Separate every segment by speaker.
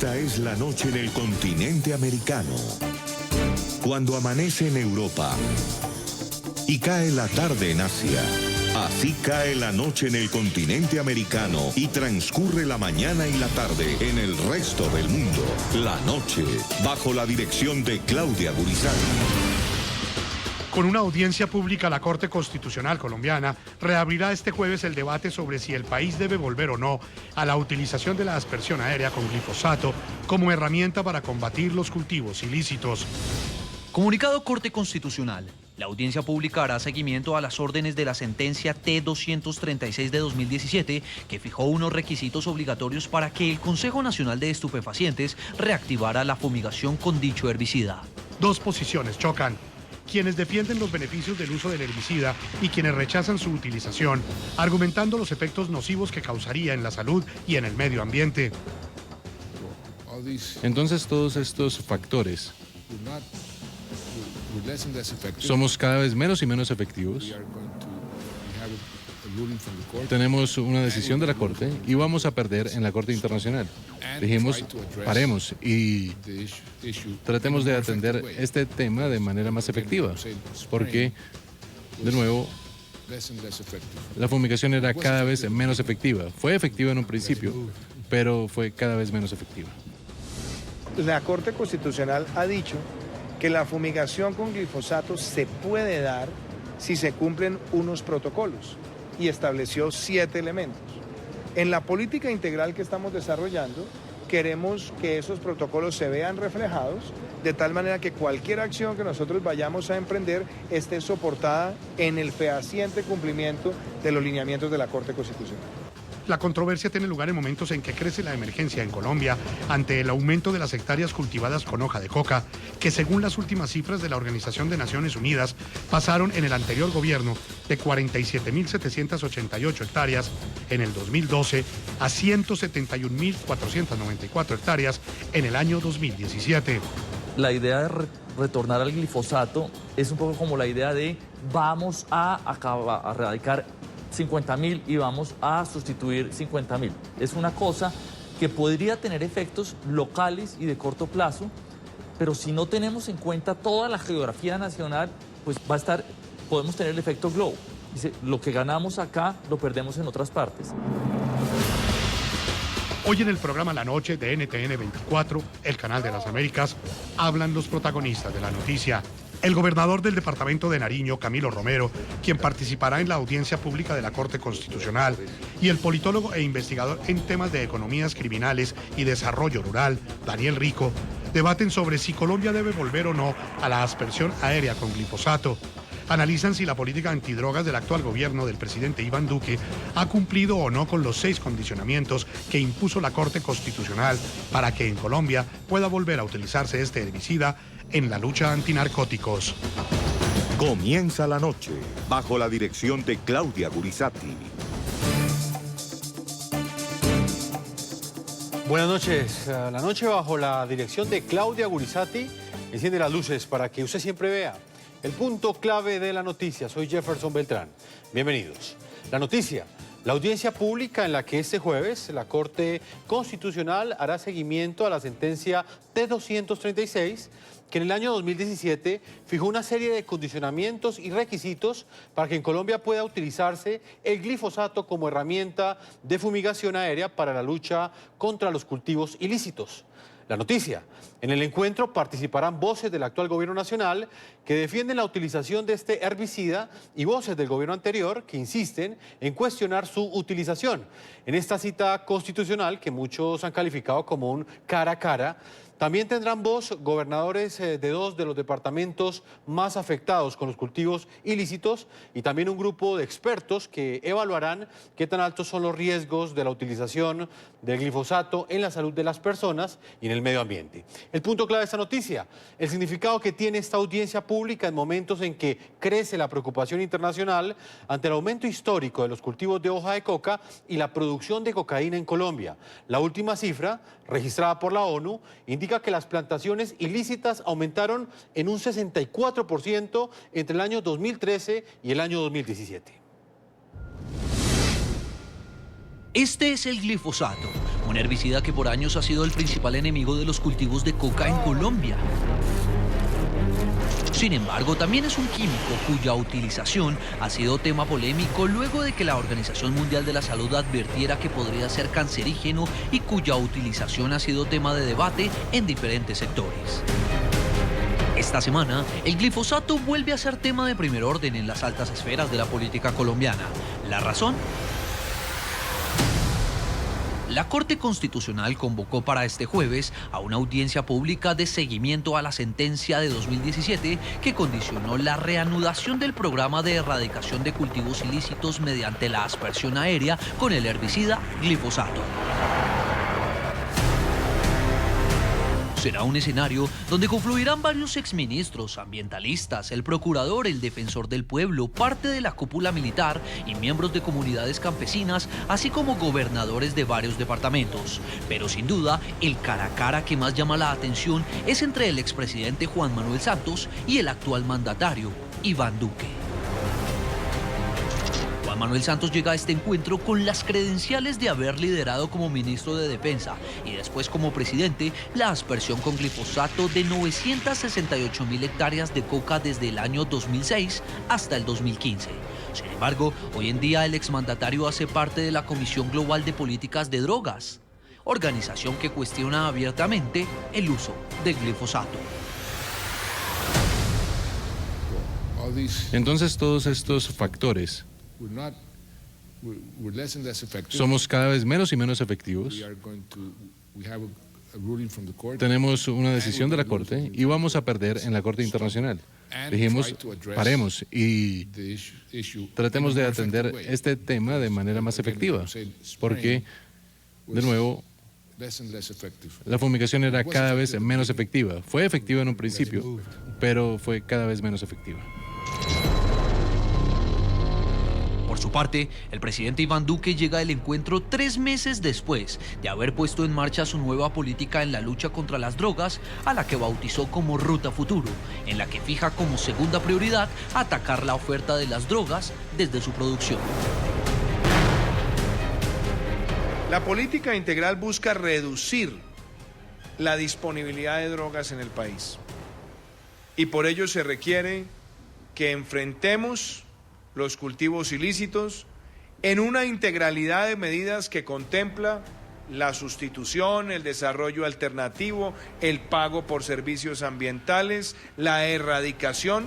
Speaker 1: Esta es la noche en el continente americano. Cuando amanece en Europa y cae la tarde en Asia. Así cae la noche en el continente americano y transcurre la mañana y la tarde en el resto del mundo. La noche, bajo la dirección de Claudia Gurizati.
Speaker 2: Con una audiencia pública, la Corte Constitucional colombiana reabrirá este jueves el debate sobre si el país debe volver o no a la utilización de la aspersión aérea con glifosato como herramienta para combatir los cultivos ilícitos.
Speaker 3: Comunicado Corte Constitucional. La audiencia pública hará seguimiento a las órdenes de la sentencia T-236 de 2017, que fijó unos requisitos obligatorios para que el Consejo Nacional de Estupefacientes reactivara la fumigación con dicho herbicida.
Speaker 2: Dos posiciones chocan: quienes defienden los beneficios del uso del herbicida y quienes rechazan su utilización, argumentando los efectos nocivos que causaría en la salud y en el medio ambiente.
Speaker 4: Entonces todos estos factores somos cada vez menos y menos efectivos. Tenemos una decisión de la Corte y vamos a perder en la Corte Internacional. Dijimos, paremos y tratemos de atender este tema de manera más efectiva, porque, de nuevo, la fumigación era cada vez menos efectiva. Fue efectiva en un principio, pero fue cada vez menos efectiva.
Speaker 5: La Corte Constitucional ha dicho que la fumigación con glifosato se puede dar si se cumplen unos protocolos y estableció 7 elementos. En la política integral que estamos desarrollando, queremos que esos protocolos se vean reflejados de tal manera que cualquier acción que nosotros vayamos a emprender esté soportada en el fehaciente cumplimiento de los lineamientos de la Corte Constitucional.
Speaker 2: La controversia tiene lugar en momentos en que crece la emergencia en Colombia ante el aumento de las hectáreas cultivadas con hoja de coca, que según las últimas cifras de la Organización de Naciones Unidas, pasaron en el anterior gobierno de 47.788 hectáreas en el 2012 a 171.494 hectáreas en el año 2017.
Speaker 6: La idea de retornar al glifosato es un poco como la idea de vamos a erradicar 50.000 y vamos a sustituir 50.000. Es una cosa que podría tener efectos locales y de corto plazo, pero si no tenemos en cuenta toda la geografía nacional, pues podemos tener el efecto globo. Dice, lo que ganamos acá lo perdemos en otras partes.
Speaker 2: Hoy en el programa La Noche de NTN 24, el canal de las Américas, hablan los protagonistas de la noticia. El gobernador del departamento de Nariño, Camilo Romero, quien participará en la audiencia pública de la Corte Constitucional, y el politólogo e investigador en temas de economías criminales y desarrollo rural, Daniel Rico, debaten sobre si Colombia debe volver o no a la aspersión aérea con glifosato. Analizan si la política antidrogas del actual gobierno del presidente Iván Duque ha cumplido o no con los 6 condicionamientos que impuso la Corte Constitucional para que en Colombia pueda volver a utilizarse este herbicida en la lucha antinarcóticos.
Speaker 1: Comienza la noche, bajo la dirección de Claudia Gurizati.
Speaker 7: Buenas noches. La noche bajo la dirección de Claudia Gurizati enciende las luces para que usted siempre vea el punto clave de la noticia. Soy Jefferson Beltrán. Bienvenidos. La noticia: la audiencia pública en la que este jueves la Corte Constitucional hará seguimiento a la sentencia T-236, que en el año 2017 fijó una serie de condicionamientos y requisitos para que en Colombia pueda utilizarse el glifosato como herramienta de fumigación aérea para la lucha contra los cultivos ilícitos. La noticia: en el encuentro participarán voces del actual gobierno nacional que defienden la utilización de este herbicida y voces del gobierno anterior que insisten en cuestionar su utilización. En esta cita constitucional, que muchos han calificado como un cara a cara, también tendrán voz gobernadores de 2 de los departamentos más afectados con los cultivos ilícitos y también un grupo de expertos que evaluarán qué tan altos son los riesgos de la utilización del glifosato en la salud de las personas y en el medio ambiente. El punto clave de esta noticia: el significado que tiene esta audiencia pública en momentos en que crece la preocupación internacional ante el aumento histórico de los cultivos de hoja de coca y la producción de cocaína en Colombia. La última cifra, registrada por la ONU, indica que las plantaciones ilícitas aumentaron en un 64% entre el año 2013 y el año 2017.
Speaker 3: Este es el glifosato, un herbicida que por años ha sido el principal enemigo de los cultivos de coca en Colombia. Sin embargo, también es un químico cuya utilización ha sido tema polémico luego de que la Organización Mundial de la Salud advirtiera que podría ser cancerígeno y cuya utilización ha sido tema de debate en diferentes sectores. Esta semana, el glifosato vuelve a ser tema de primer orden en las altas esferas de la política colombiana. ¿La razón? La Corte Constitucional convocó para este jueves a una audiencia pública de seguimiento a la sentencia de 2017 que condicionó la reanudación del programa de erradicación de cultivos ilícitos mediante la aspersión aérea con el herbicida glifosato. Será un escenario donde confluirán varios exministros, ambientalistas, el procurador, el defensor del pueblo, parte de la cúpula militar y miembros de comunidades campesinas, así como gobernadores de varios departamentos. Pero sin duda, el cara a cara que más llama la atención es entre el expresidente Juan Manuel Santos y el actual mandatario, Iván Duque. Juan Manuel Santos llega a este encuentro con las credenciales de haber liderado como ministro de Defensa y después como presidente la aspersión con glifosato de 968.000 hectáreas de coca desde el año 2006 hasta el 2015. Sin embargo, hoy en día el exmandatario hace parte de la Comisión Global de Políticas de Drogas, organización que cuestiona abiertamente el uso del glifosato.
Speaker 4: Entonces todos estos factores somos cada vez menos y menos efectivos. Tenemos una decisión de la Corte y vamos a perder en la Corte Internacional. Dijimos, paremos y tratemos de atender este tema de manera más efectiva, porque, de nuevo, la fumigación era cada vez menos efectiva. Fue efectiva en un principio, pero fue cada vez menos efectiva.
Speaker 3: Por su parte, el presidente Iván Duque llega al encuentro 3 meses después de haber puesto en marcha su nueva política en la lucha contra las drogas, a la que bautizó como Ruta Futuro, en la que fija como segunda prioridad atacar la oferta de las drogas desde su producción.
Speaker 5: La política integral busca reducir la disponibilidad de drogas en el país. Y por ello se requiere que enfrentemos los cultivos ilícitos en una integralidad de medidas que contempla la sustitución, el desarrollo alternativo, el pago por servicios ambientales, la erradicación.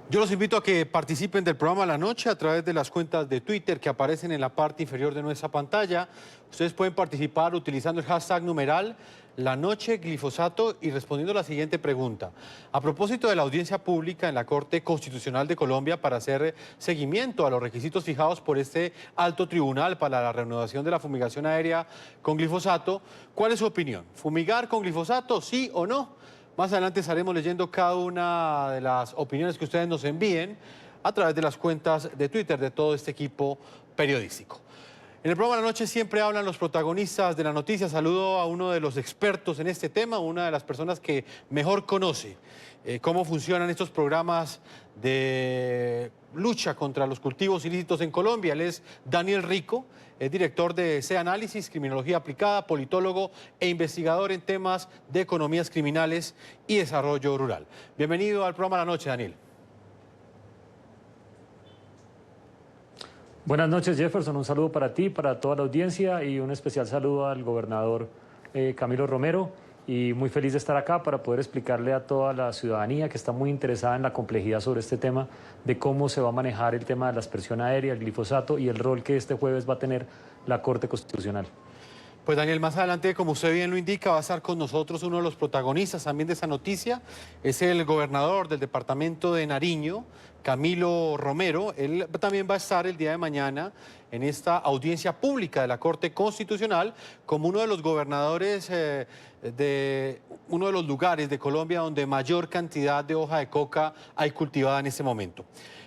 Speaker 7: Yo los invito a que participen del programa La Noche a través de las cuentas de Twitter que aparecen en la parte inferior de nuestra pantalla. Ustedes pueden participar utilizando el hashtag numeral La Noche Glifosato y respondiendo la siguiente pregunta. A propósito de la audiencia pública en la Corte Constitucional de Colombia para hacer seguimiento a los requisitos fijados por este alto tribunal para la reanudación de la fumigación aérea con glifosato, ¿cuál es su opinión? ¿Fumigar con glifosato, sí o no? Más adelante estaremos leyendo cada una de las opiniones que ustedes nos envíen a través de las cuentas de Twitter de todo este equipo periodístico. En el programa de la noche siempre hablan los protagonistas de la noticia. Saludo a uno de los expertos en este tema, una de las personas que mejor conoce cómo funcionan estos programas de lucha contra los cultivos ilícitos en Colombia. Él es Daniel Rico, es director de C-Análisis, Criminología Aplicada, politólogo e investigador en temas de economías criminales y desarrollo rural. Bienvenido al programa de la noche, Daniel.
Speaker 8: Buenas noches, Jefferson. Un saludo para ti, para toda la audiencia y un especial saludo al gobernador Camilo Romero. Y muy feliz de estar acá para poder explicarle a toda la ciudadanía que está muy interesada en la complejidad sobre este tema de cómo se va a manejar el tema de la aspersión aérea, el glifosato y el rol que este jueves va a tener la Corte Constitucional.
Speaker 7: Pues Daniel, más adelante, como usted bien lo indica, va a estar con nosotros uno de los protagonistas también de esta noticia. Es el gobernador del departamento de Nariño, Camilo Romero. Él también va a estar el día de mañana en esta audiencia pública de la Corte Constitucional como uno de los gobernadores de uno de los lugares de Colombia donde mayor cantidad de hoja de coca hay cultivada en este momento.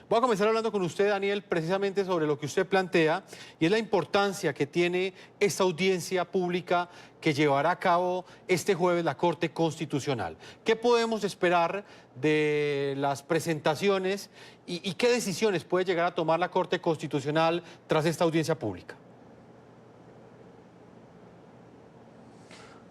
Speaker 7: Voy a comenzar hablando con usted, Daniel, precisamente sobre lo que usted plantea y es la importancia que tiene esta audiencia pública que llevará a cabo este jueves la Corte Constitucional. ¿Qué podemos esperar de las presentaciones y qué decisiones puede llegar a tomar la Corte Constitucional tras esta audiencia pública?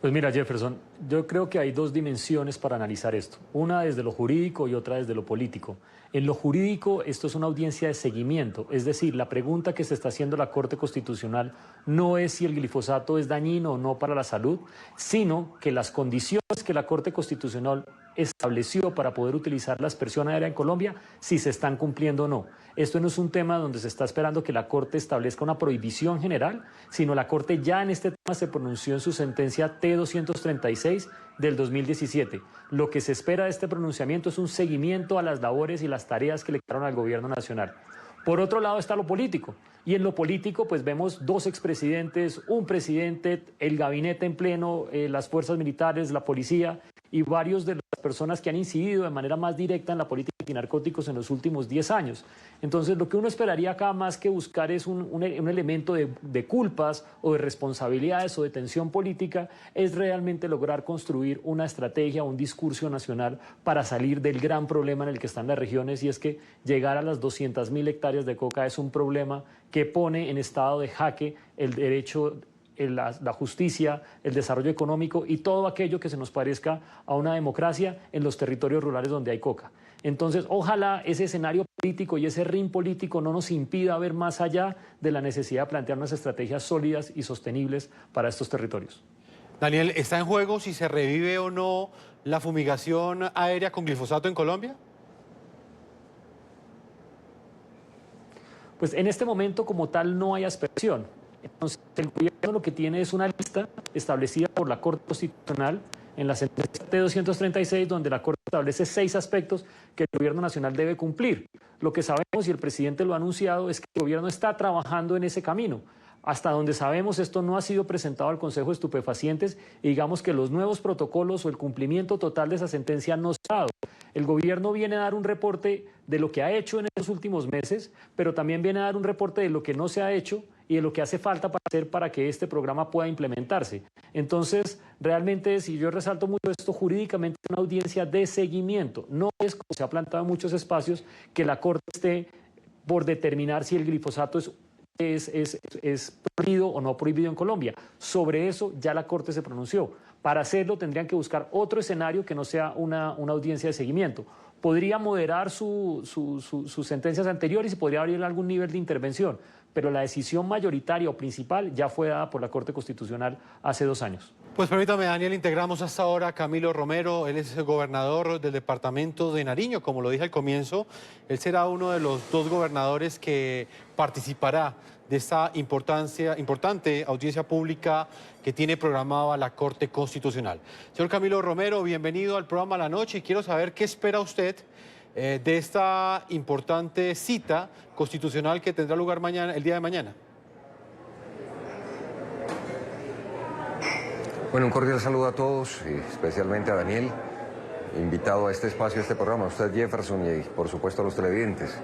Speaker 8: Pues mira, Jefferson, yo creo que hay dos dimensiones para analizar esto. Una desde lo jurídico y otra desde lo político. En lo jurídico, esto es una audiencia de seguimiento, es decir, la pregunta que se está haciendo la Corte Constitucional no es si el glifosato es dañino o no para la salud, sino que las condiciones que la Corte Constitucional estableció para poder utilizar la aspersión aérea en Colombia, si se están cumpliendo o no. Esto no es un tema donde se está esperando que la Corte establezca una prohibición general, sino la Corte ya en este tema se pronunció en su sentencia T-236 del 2017. Lo que se espera de este pronunciamiento es un seguimiento a las labores y las tareas que le quedaron al gobierno nacional. Por otro lado está lo político, y en lo político pues vemos dos expresidentes, un presidente, el gabinete en pleno, las fuerzas militares, la policía y varios de las personas que han incidido de manera más directa en la política antinarcóticos en los últimos 10 años. Entonces lo que uno esperaría acá más que buscar es un elemento de culpas o de responsabilidades o de tensión política, es realmente lograr construir una estrategia, un discurso nacional para salir del gran problema en el que están las regiones, y es que llegar a las 200.000 hectáreas de coca es un problema que pone en estado de jaque el derecho, la justicia, el desarrollo económico y todo aquello que se nos parezca a una democracia en los territorios rurales donde hay coca. Entonces, ojalá ese escenario político y ese ring político no nos impida ver más allá de la necesidad de plantear unas estrategias sólidas y sostenibles para estos territorios.
Speaker 7: Daniel, ¿está en juego si se revive o no la fumigación aérea con glifosato en Colombia?
Speaker 8: Pues en este momento como tal no hay aspersión. Entonces el gobierno lo que tiene es una lista establecida por la Corte Constitucional en la sentencia T-236, donde la Corte establece 6 aspectos que el gobierno nacional debe cumplir. Lo que sabemos, y el presidente lo ha anunciado, es que el gobierno está trabajando en ese camino. Hasta donde sabemos, esto no ha sido presentado al Consejo de Estupefacientes y digamos que los nuevos protocolos o el cumplimiento total de esa sentencia no se ha dado. El gobierno viene a dar un reporte de lo que ha hecho en estos últimos meses, pero también viene a dar un reporte de lo que no se ha hecho y de lo que hace falta para hacer para que este programa pueda implementarse. Entonces, realmente, si yo resalto mucho esto, jurídicamente es una audiencia de seguimiento. No es, como se ha planteado en muchos espacios, que la Corte esté por determinar si el glifosato es prohibido o no prohibido en Colombia. Sobre eso ya la Corte se pronunció. Para hacerlo tendrían que buscar otro escenario que no sea una audiencia de seguimiento. Podría moderar sus sentencias anteriores y podría abrir algún nivel de intervención, pero la decisión mayoritaria o principal ya fue dada por la Corte Constitucional hace 2 años.
Speaker 7: Pues permítame, Daniel, integramos hasta ahora a Camilo Romero. Él es el gobernador del departamento de Nariño, como lo dije al comienzo. Él será uno de los 2 gobernadores que participará de esta importante audiencia pública que tiene programada la Corte Constitucional. Señor Camilo Romero, bienvenido al programa La Noche y quiero saber qué espera usted de esta importante cita constitucional que tendrá lugar el día de mañana.
Speaker 9: Bueno, un cordial saludo a todos, y especialmente a Daniel, invitado a este espacio, a este programa, a usted Jefferson y por supuesto a los televidentes.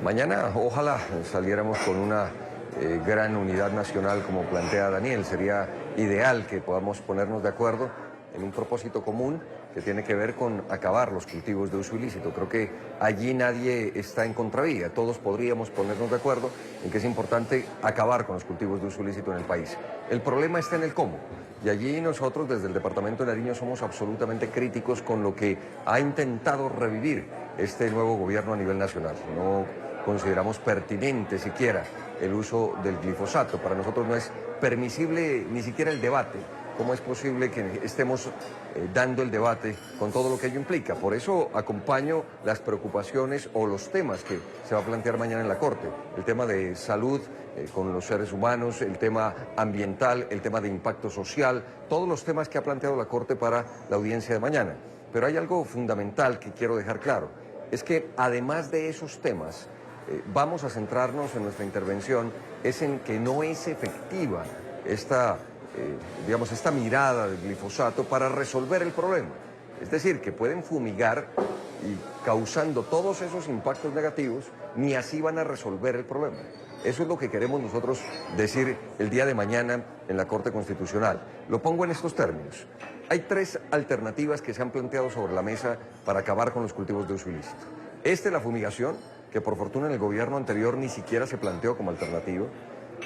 Speaker 9: Mañana ojalá saliéramos con una gran unidad nacional como plantea Daniel. Sería ideal que podamos ponernos de acuerdo en un propósito común que tiene que ver con acabar los cultivos de uso ilícito. Creo que allí nadie está en contravía. Todos podríamos ponernos de acuerdo en que es importante acabar con los cultivos de uso ilícito en el país. El problema está en el cómo. Y allí nosotros desde el Departamento de Nariño somos absolutamente críticos con lo que ha intentado revivir este nuevo gobierno a nivel nacional. No consideramos pertinente siquiera el uso del glifosato. Para nosotros no es permisible ni siquiera el debate. ¿Cómo es posible que estemos dando el debate con todo lo que ello implica? Por eso acompaño las preocupaciones o los temas que se va a plantear mañana en la Corte. El tema de salud con los seres humanos, el tema ambiental, el tema de impacto social, todos los temas que ha planteado la Corte para la audiencia de mañana. Pero hay algo fundamental que quiero dejar claro. Es que además de esos temas, vamos a centrarnos en nuestra intervención es en que no es efectiva esta mirada del glifosato para resolver el problema. Es decir, que pueden fumigar y causando todos esos impactos negativos, ni así van a resolver el problema. Eso es lo que queremos nosotros decir el día de mañana en la Corte Constitucional. Lo pongo en estos términos. Hay 3 alternativas que se han planteado sobre la mesa para acabar con los cultivos de uso ilícito. La fumigación, que por fortuna en el gobierno anterior ni siquiera se planteó como alternativa.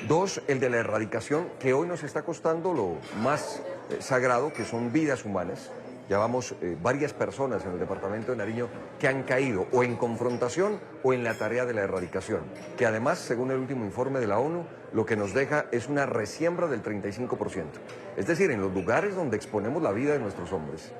Speaker 9: 2, el de la erradicación, que hoy nos está costando lo más sagrado, que son vidas humanas. Ya vamos varias personas en el departamento de Nariño que han caído o en confrontación o en la tarea de la erradicación, que además, según el último informe de la ONU, lo que nos deja es una resiembra del 35%. Es decir, en los lugares donde exponemos la vida de nuestros hombres,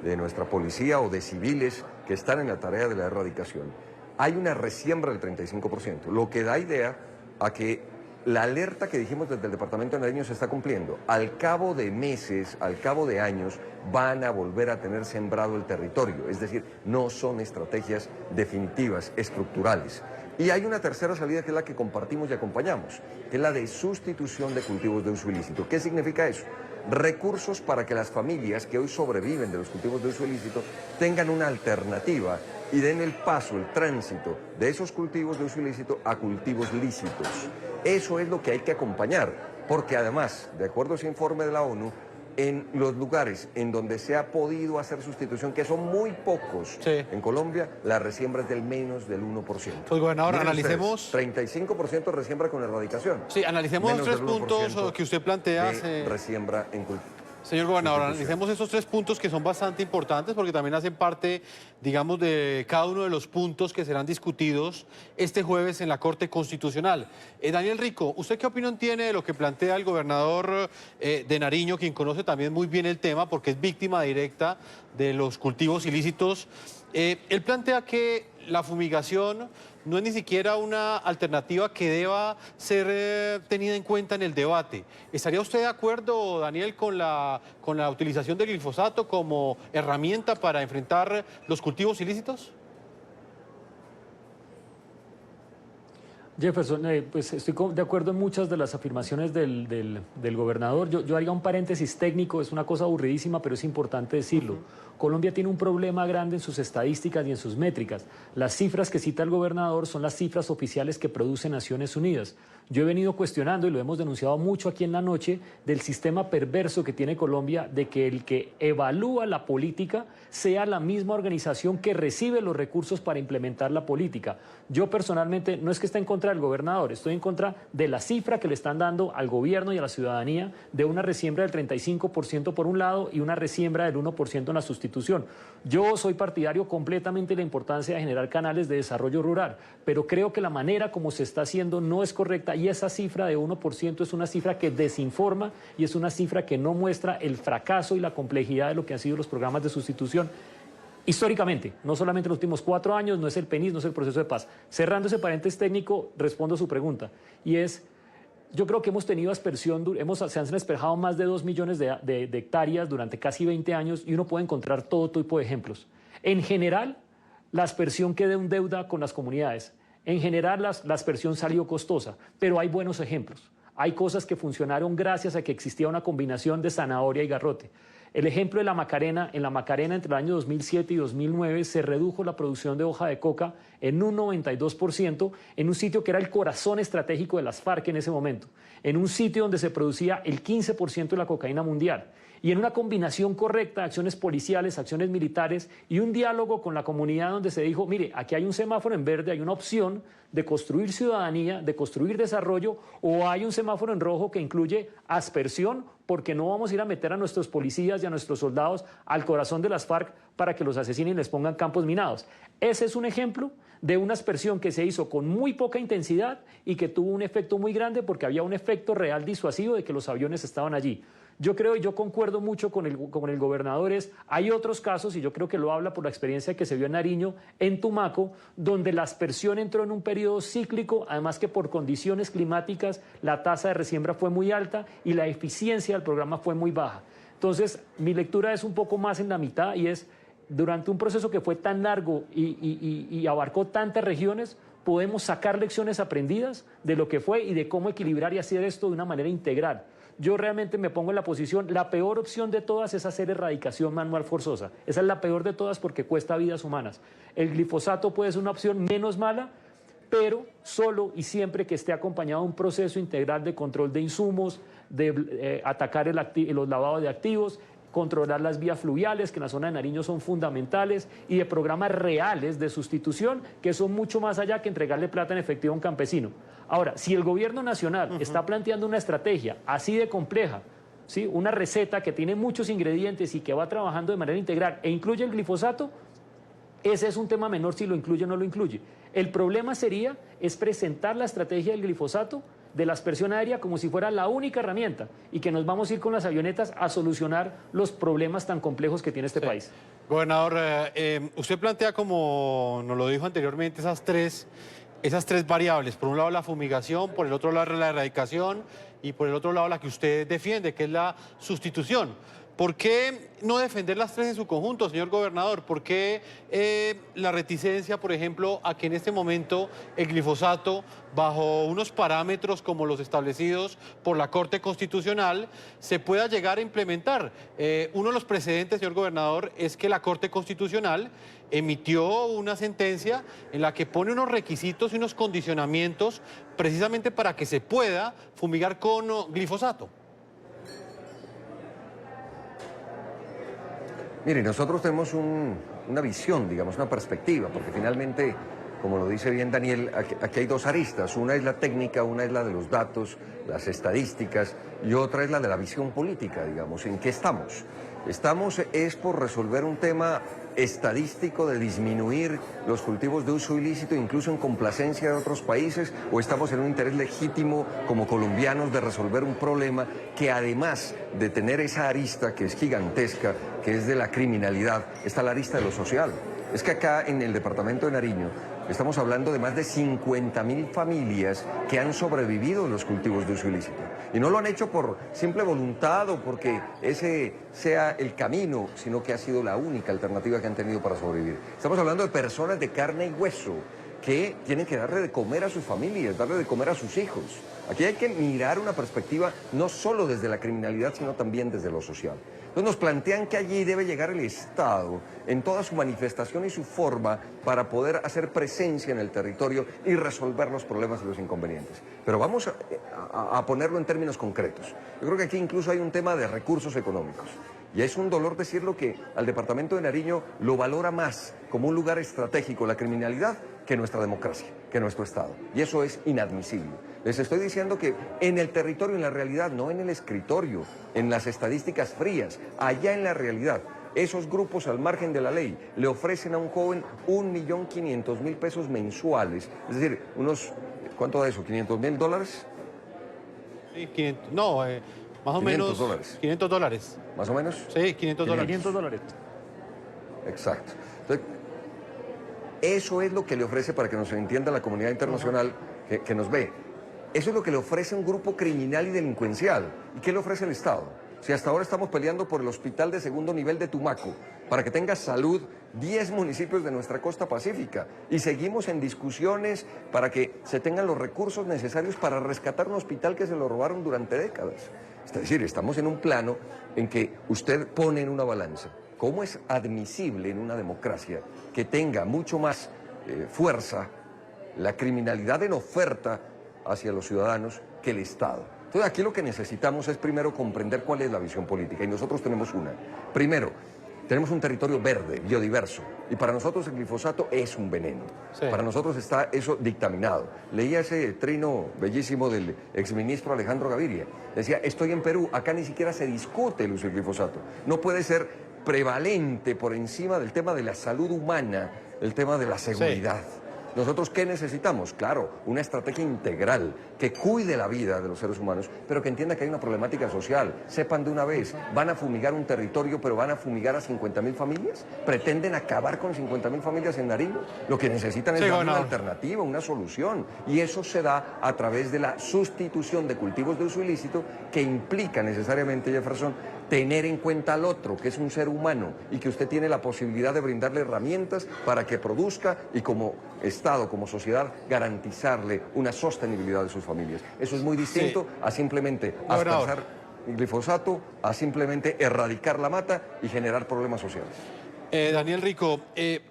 Speaker 9: de nuestra policía o de civiles que están en la tarea de la erradicación, hay una resiembra del 35%, lo que da idea a que la alerta que dijimos desde el departamento de Nariño se está cumpliendo. Al cabo de meses, al cabo de años, van a volver a tener sembrado el territorio. Es decir, no son estrategias definitivas, estructurales. Y hay una tercera salida que es la que compartimos y acompañamos, que es la de sustitución de cultivos de uso ilícito. ¿Qué significa eso? Recursos para que las familias que hoy sobreviven de los cultivos de uso ilícito tengan una alternativa y den el paso, el tránsito de esos cultivos de uso ilícito a cultivos lícitos. Eso es lo que hay que acompañar, porque además, de acuerdo a ese informe de la ONU, en los lugares en donde se ha podido hacer sustitución, que son muy pocos en Colombia, la resiembra es del menos del 1%.
Speaker 7: Pues gobernador, analicemos...
Speaker 9: 35% resiembra con erradicación.
Speaker 7: Sí, analicemos los 3 puntos que usted plantea.
Speaker 9: Resiembra en
Speaker 7: Señor gobernador, analicemos esos 3 puntos que son bastante importantes porque también hacen parte, digamos, de cada uno de los puntos que serán discutidos este jueves en la Corte Constitucional. Daniel Rico, ¿usted qué opinión tiene de lo que plantea el gobernador de Nariño, quien conoce también muy bien el tema porque es víctima directa de los cultivos ilícitos? Él plantea que la fumigación no es ni siquiera una alternativa que deba ser tenida en cuenta en el debate. ¿Estaría usted de acuerdo, Daniel, con la utilización del glifosato como herramienta para enfrentar los cultivos ilícitos?
Speaker 8: Jefferson, pues estoy de acuerdo en muchas de las afirmaciones del gobernador. Yo haría un paréntesis técnico, es una cosa aburridísima, pero es importante decirlo. Colombia tiene un problema grande en sus estadísticas y en sus métricas. Las cifras que cita el gobernador son las cifras oficiales que produce Naciones Unidas. Yo he venido cuestionando, y lo hemos denunciado mucho aquí en La Noche, del sistema perverso que tiene Colombia de que el que evalúa la política sea la misma organización que recibe los recursos para implementar la política. Yo personalmente no es que esté en contra del gobernador, estoy en contra de la cifra que le están dando al gobierno y a la ciudadanía de una resiembra del 35% por un lado y una resiembra del 1% en la sustitución. Yo soy partidario completamente de la importancia de generar canales de desarrollo rural, pero creo que la manera como se está haciendo no es correcta y esa cifra de 1% es una cifra que desinforma y es una cifra que no muestra el fracaso y la complejidad de lo que han sido los programas de sustitución. Históricamente, no solamente en los últimos 4 años, no es el PENIS, no es el proceso de paz. Cerrando ese paréntesis técnico, respondo a su pregunta, y es, yo creo que hemos tenido aspersión, se han despejado más de 2 millones de hectáreas durante casi 20 años, y uno puede encontrar todo tipo de ejemplos. En general, la aspersión queda en deuda con las comunidades. En general, la aspersión salió costosa, pero hay buenos ejemplos. Hay cosas que funcionaron gracias a que existía una combinación de zanahoria y garrote. El ejemplo de la Macarena, en la Macarena entre el año 2007 y 2009 se redujo la producción de hoja de coca en un 92% en un sitio que era el corazón estratégico de las FARC en ese momento, en un sitio donde se producía el 15% de la cocaína mundial. Y en una combinación correcta de acciones policiales, acciones militares y un diálogo con la comunidad donde se dijo, mire, aquí hay un semáforo en verde, hay una opción de construir ciudadanía, de construir desarrollo, o hay un semáforo en rojo que incluye aspersión, porque no vamos a ir a meter a nuestros policías y a nuestros soldados al corazón de las FARC para que los asesinen y les pongan campos minados. Ese es un ejemplo de una aspersión que se hizo con muy poca intensidad y que tuvo un efecto muy grande porque había un efecto real disuasivo de que los aviones estaban allí. Yo creo y yo concuerdo mucho con el gobernador, hay otros casos, y yo creo que lo habla por la experiencia que se vio en Nariño, en Tumaco, donde la aspersión entró en un periodo cíclico, además que por condiciones climáticas la tasa de resiembra fue muy alta y la eficiencia del programa fue muy baja. Entonces, mi lectura es un poco más en la mitad y es, durante un proceso que fue tan largo y abarcó tantas regiones, podemos sacar lecciones aprendidas de lo que fue y de cómo equilibrar y hacer esto de una manera integral, yo realmente me pongo en la posición, la peor opción de todas es hacer erradicación manual forzosa. Esa es la peor de todas porque cuesta vidas humanas. El glifosato puede ser una opción menos mala, pero solo y siempre que esté acompañado de un proceso integral de control de insumos, de atacar los lavados de activos, controlar las vías fluviales, que en la zona de Nariño son fundamentales, y de programas reales de sustitución, que son mucho más allá que entregarle plata en efectivo a un campesino. Ahora, si el gobierno nacional está planteando una estrategia así de compleja, ¿sí?, una receta que tiene muchos ingredientes y que va trabajando de manera integral e incluye el glifosato, ese es un tema menor si lo incluye o no lo incluye. El problema es presentar la estrategia del glifosato de la aspersión aérea como si fuera la única herramienta y que nos vamos a ir con las avionetas a solucionar los problemas tan complejos que tiene este país.
Speaker 7: Gobernador, usted plantea, como nos lo dijo anteriormente, esas tres variables. Por un lado la fumigación, por el otro lado la erradicación y por el otro lado la que usted defiende, que es la sustitución. ¿Por qué no defender las tres en su conjunto, señor gobernador? ¿Por qué la reticencia, por ejemplo, a que en este momento el glifosato, bajo unos parámetros como los establecidos por la Corte Constitucional, se pueda llegar a implementar? Uno de los precedentes, señor gobernador, es que la Corte Constitucional emitió una sentencia en la que pone unos requisitos y unos condicionamientos precisamente para que se pueda fumigar con glifosato.
Speaker 9: Mire, nosotros tenemos una visión, digamos, una perspectiva, porque finalmente, como lo dice bien Daniel, aquí hay dos aristas. Una es la técnica, una es la de los datos, las estadísticas, y otra es la de la visión política, digamos. ¿En qué estamos? Estamos por resolver un tema estadístico de disminuir los cultivos de uso ilícito, incluso en complacencia de otros países, o estamos en un interés legítimo como colombianos de resolver un problema que, además de tener esa arista que es gigantesca, que es de la criminalidad, está la arista de lo social. Es que acá en el departamento de Nariño estamos hablando de más de 50.000 familias que han sobrevivido en los cultivos de uso ilícito. Y no lo han hecho por simple voluntad o porque ese sea el camino, sino que ha sido la única alternativa que han tenido para sobrevivir. Estamos hablando de personas de carne y hueso que tienen que darle de comer a sus familias, darle de comer a sus hijos. Aquí hay que mirar una perspectiva no solo desde la criminalidad, sino también desde lo social. Entonces nos plantean que allí debe llegar el Estado en toda su manifestación y su forma para poder hacer presencia en el territorio y resolver los problemas y los inconvenientes. Pero vamos a ponerlo en términos concretos. Yo creo que aquí incluso hay un tema de recursos económicos. Y es un dolor decirlo que al departamento de Nariño lo valora más como un lugar estratégico la criminalidad que nuestra democracia, que nuestro Estado. Y eso es inadmisible. Les estoy diciendo que en el territorio, en la realidad, no en el escritorio, en las estadísticas frías, allá en la realidad, esos grupos al margen de la ley le ofrecen a un joven 1.500.000 pesos mensuales. Es decir, ¿cuánto da eso? ¿$500.000?
Speaker 7: Sí, 500, no, más o menos
Speaker 9: $500.
Speaker 7: $500.
Speaker 9: ¿Más o menos?
Speaker 7: Sí, $500.
Speaker 8: $500.
Speaker 9: Exacto. Entonces, eso es lo que le ofrece, para que nos entienda la comunidad internacional que nos ve. Eso es lo que le ofrece un grupo criminal y delincuencial. ¿Y qué le ofrece el Estado? Si hasta ahora estamos peleando por el hospital de segundo nivel de Tumaco, para que tenga salud 10 municipios de nuestra costa pacífica, y seguimos en discusiones para que se tengan los recursos necesarios para rescatar un hospital que se lo robaron durante décadas. Es decir, estamos en un plano en que usted pone en una balanza cómo es admisible en una democracia que tenga mucho más fuerza la criminalidad en oferta hacia los ciudadanos que el Estado. Entonces aquí lo que necesitamos es primero comprender cuál es la visión política, y nosotros tenemos una. Primero, tenemos un territorio verde, biodiverso, y para nosotros el glifosato es un veneno. Sí. Para nosotros está eso dictaminado. Leía ese trino bellísimo del exministro Alejandro Gaviria. Decía, estoy en Perú, acá ni siquiera se discute el uso del glifosato. No puede ser prevalente por encima del tema de la salud humana, el tema de la seguridad. Sí. ¿Nosotros qué necesitamos? Claro, una estrategia integral que cuide la vida de los seres humanos, pero que entienda que hay una problemática social. Sepan de una vez, ¿van a fumigar un territorio, pero van a fumigar a 50.000 familias? ¿Pretenden acabar con 50.000 familias en Nariño? Lo que necesitan es dar una alternativa, una solución. Y eso se da a través de la sustitución de cultivos de uso ilícito, que implica necesariamente, Jefferson, tener en cuenta al otro, que es un ser humano, y que usted tiene la posibilidad de brindarle herramientas para que produzca, y como Estado, como sociedad, garantizarle una sostenibilidad de sus familias. Eso es muy distinto a simplemente aspasar glifosato a simplemente erradicar la mata y generar problemas sociales.
Speaker 7: Daniel Rico,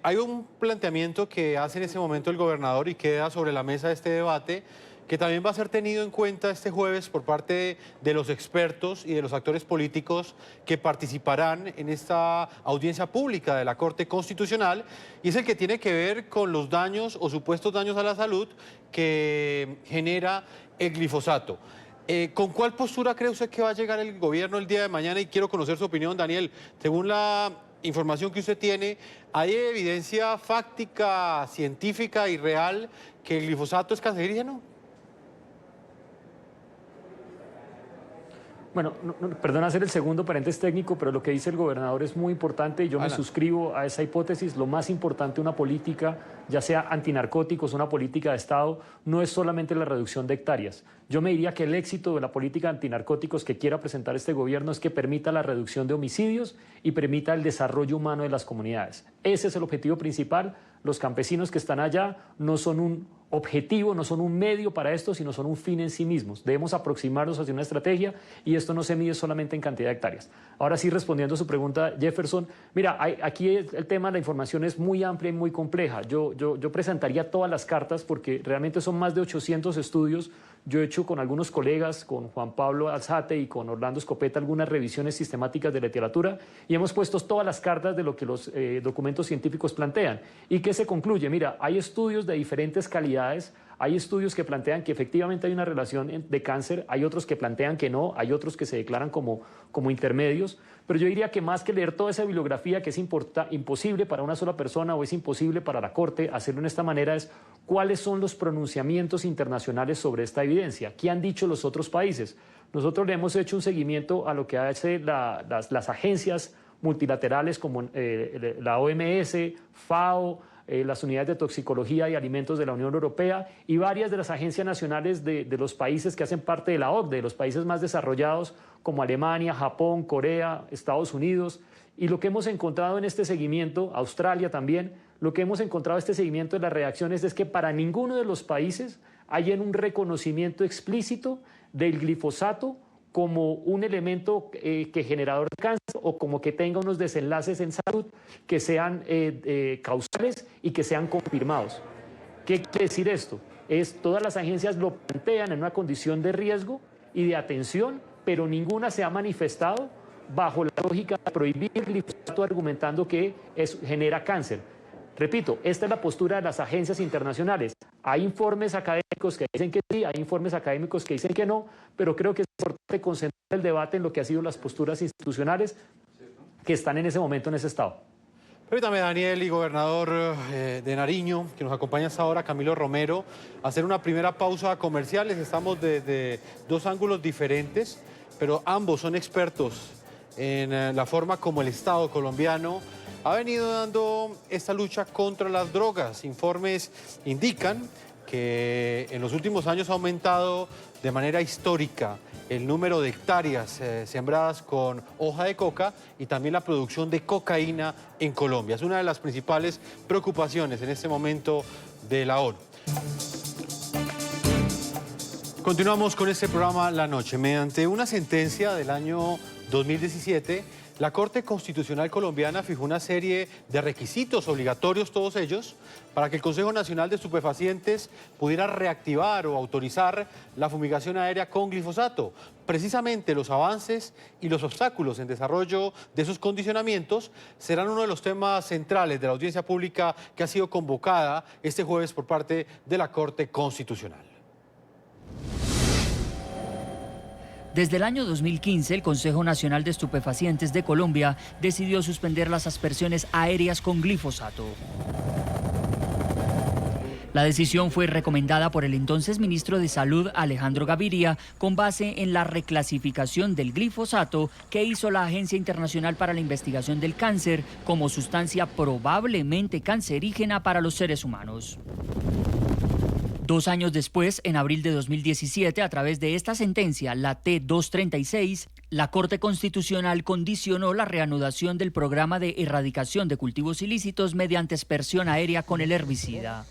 Speaker 7: hay un planteamiento que hace en ese momento el gobernador y queda sobre la mesa de este debate, que también va a ser tenido en cuenta este jueves por parte de los expertos y de los actores políticos que participarán en esta audiencia pública de la Corte Constitucional, y es el que tiene que ver con los daños o supuestos daños a la salud que genera el glifosato. ¿Con cuál postura cree usted que va a llegar el gobierno el día de mañana? Y quiero conocer su opinión, Daniel. Según la información que usted tiene, ¿hay evidencia fáctica, científica y real que el glifosato es cancerígeno?
Speaker 8: Bueno, perdón hacer el segundo paréntesis técnico, pero lo que dice el gobernador es muy importante y yo me suscribo a esa hipótesis. Lo más importante de una política, ya sea antinarcóticos, una política de Estado, no es solamente la reducción de hectáreas. Yo me diría que el éxito de la política antinarcóticos que quiera presentar este gobierno es que permita la reducción de homicidios y permita el desarrollo humano de las comunidades. Ese es el objetivo principal. Los campesinos que están allá no son un objetivo, no son un medio para esto, sino son un fin en sí mismos. Debemos aproximarnos hacia una estrategia y esto no se mide solamente en cantidad de hectáreas. Ahora sí, respondiendo a su pregunta, Jefferson, mira, aquí el tema de la información es muy amplia y muy compleja. Yo presentaría todas las cartas porque realmente son más de 800 estudios. Yo he hecho con algunos colegas, con Juan Pablo Alzate y con Orlando Escopeta, algunas revisiones sistemáticas de literatura y hemos puesto todas las cartas de lo que los documentos científicos plantean. ¿Y qué se concluye? Mira, hay estudios de diferentes calidades, hay estudios que plantean que efectivamente hay una relación de cáncer, hay otros que plantean que no, hay otros que se declaran como intermedios, pero yo diría que más que leer toda esa bibliografía que es imposible para una sola persona o es imposible para la Corte hacerlo de esta manera, es cuáles son los pronunciamientos internacionales sobre esta evidencia, qué han dicho los otros países. Nosotros le hemos hecho un seguimiento a lo que hacen las agencias multilaterales como la OMS, FAO, las unidades de toxicología y alimentos de la Unión Europea y varias de las agencias nacionales de los países que hacen parte de la OCDE, de los países más desarrollados como Alemania, Japón, Corea, Estados Unidos. Y lo que hemos encontrado en este seguimiento, Australia también, lo que hemos encontrado en este seguimiento de las reacciones es que para ninguno de los países hay un reconocimiento explícito del glifosato como un elemento que generador de cáncer o como que tenga unos desenlaces en salud que sean causales y que sean confirmados. ¿Qué quiere decir esto? Todas las agencias lo plantean en una condición de riesgo y de atención, pero ninguna se ha manifestado bajo la lógica de prohibir el glifosato argumentando que genera cáncer. Repito, esta es la postura de las agencias internacionales. Hay informes académicos que dicen que sí, hay informes académicos que dicen que no, pero creo que es importante concentrar el debate en lo que han sido las posturas institucionales que están en ese momento en ese estado.
Speaker 7: Permítame, Daniel y gobernador de Nariño, que nos acompaña hasta ahora, Camilo Romero, hacer una primera pausa comerciales. Estamos desde dos ángulos diferentes, pero ambos son expertos en la forma como el Estado colombiano ha venido dando esta lucha contra las drogas. Informes indican que en los últimos años ha aumentado de manera histórica el número de hectáreas sembradas con hoja de coca y también la producción de cocaína en Colombia. Es una de las principales preocupaciones en este momento de la ONU. Continuamos con este programa La Noche. Mediante una sentencia del año 2017, la Corte Constitucional colombiana fijó una serie de requisitos obligatorios, todos ellos, para que el Consejo Nacional de Estupefacientes pudiera reactivar o autorizar la fumigación aérea con glifosato. Precisamente los avances y los obstáculos en desarrollo de esos condicionamientos serán uno de los temas centrales de la audiencia pública que ha sido convocada este jueves por parte de la Corte Constitucional.
Speaker 10: Desde el año 2015, el Consejo Nacional de Estupefacientes de Colombia decidió suspender las aspersiones aéreas con glifosato. La decisión fue recomendada por el entonces ministro de Salud, Alejandro Gaviria, con base en la reclasificación del glifosato que hizo la Agencia Internacional para la Investigación del Cáncer como sustancia probablemente cancerígena para los seres humanos. 2 años después, en abril de 2017, a través de esta sentencia, la T-236, la Corte Constitucional condicionó la reanudación del programa de erradicación de cultivos ilícitos mediante aspersión aérea con el herbicida.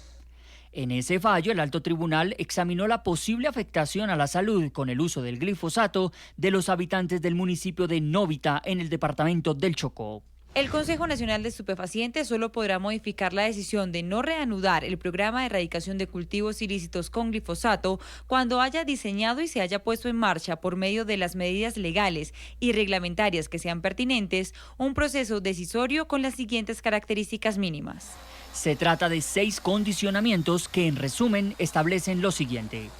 Speaker 10: En ese fallo, el alto tribunal examinó la posible afectación a la salud con el uso del glifosato de los habitantes del municipio de Novita en el departamento del Chocó.
Speaker 11: El Consejo Nacional de Estupefacientes solo podrá modificar la decisión de no reanudar el programa de erradicación de cultivos ilícitos con glifosato cuando haya diseñado y se haya puesto en marcha, por medio de las medidas legales y reglamentarias que sean pertinentes, un proceso decisorio con las siguientes características mínimas.
Speaker 10: Se trata de 6 condicionamientos que, en resumen, establecen lo siguiente.